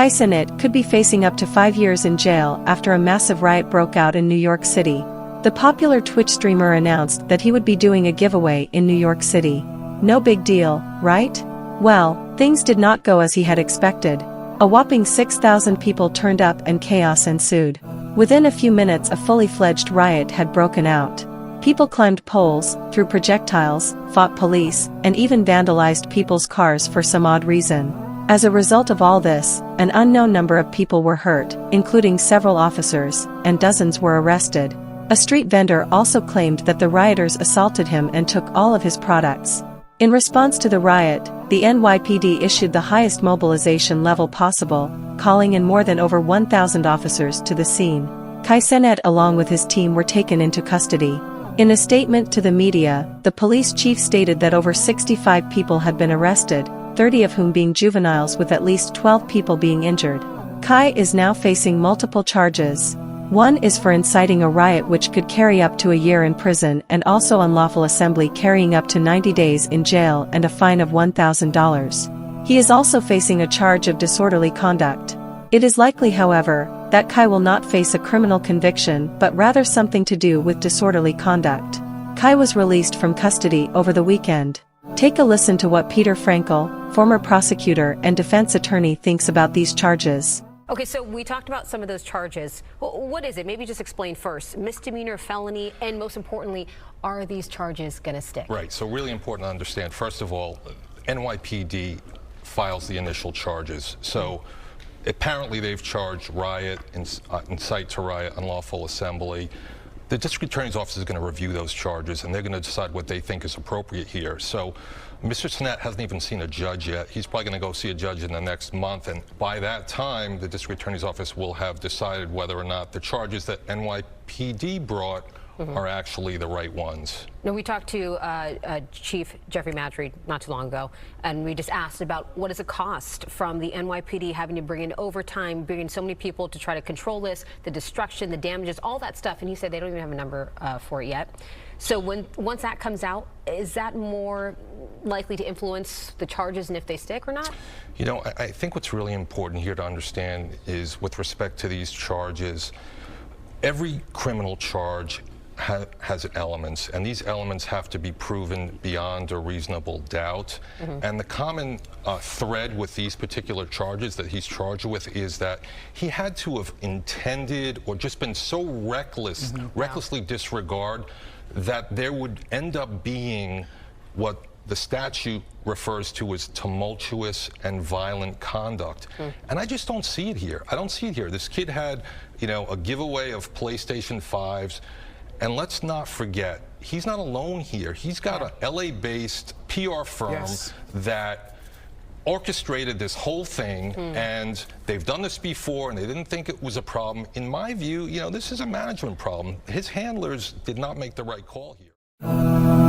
Cenat could be facing up to 5 years in jail after a massive riot broke out in New York City. The popular Twitch streamer announced that he would be doing a giveaway in New York City. No big deal, right? Well, things did not go as he had expected. A whopping 6,000 people turned up and chaos ensued. Within a few minutes, a fully fledged riot had broken out. People climbed poles, threw projectiles, fought police, and even vandalized people's cars for some odd reason. As a result of all this, an unknown number of people were hurt, including several officers, and dozens were arrested. A street vendor also claimed that the rioters assaulted him and took all of his products. In response to the riot, the NYPD issued the highest mobilization level possible, calling in more than over 1,000 officers to the scene. Cenat along with his team were taken into custody. In a statement to the media, the police chief stated that over 65 people had been arrested, 30 of whom being juveniles with at least 12 people being injured. Is now facing multiple charges. One is for inciting a riot, which could carry up to a year in prison, and also unlawful assembly carrying up to 90 days in jail and a fine of $1,000. He is also facing a charge of disorderly conduct. It is likely, however, that will not face a criminal conviction but rather something to do with disorderly conduct. Was released from custody over the weekend. Take a listen to what Peter Frankel, former prosecutor and defense attorney, thinks about these charges. Okay, so we talked about some of those charges. Well, what is it? Maybe just explain first. Misdemeanor, felony, and most importantly, are these charges going to stick? Right, so really important to understand. First of all, NYPD files the initial charges. So apparently they've charged riot, incite to riot, unlawful assembly. The district attorney's office is going to review those charges, and they're going to decide what they think is appropriate here. So Mr. Cenat hasn't even seen a judge yet. He's probably going to go see a judge in the next month, and by that time, the district attorney's office will have decided whether or not the charges that NYPD brought are actually the right ones. Now, we talked to Chief Jeffrey Madry not too long ago, and we just asked about what does it cost from the NYPD having to bring in overtime, bring in so many people to try to control this, the destruction, the damages, all that stuff, and he said they don't even have a number for it yet. So once that comes out, is that more likely to influence the charges and if they stick or not? You know, I think what's really important here to understand is with respect to these charges, every criminal charge has elements, and these elements have to be proven beyond a reasonable doubt. And the common thread with these particular charges that he's charged with is that he had to have intended or just been so recklessly disregard that there would end up being what the statute refers to as tumultuous and violent conduct. And I just don't see it here. I don't see it here. This kid had, you know, a giveaway of PlayStation 5s. And let's not forget, he's not alone here. He's got a LA-based PR firm that orchestrated this whole thing, and they've done this before, and they didn't think it was a problem. In my view, you know, this is a management problem. His handlers did not make the right call here.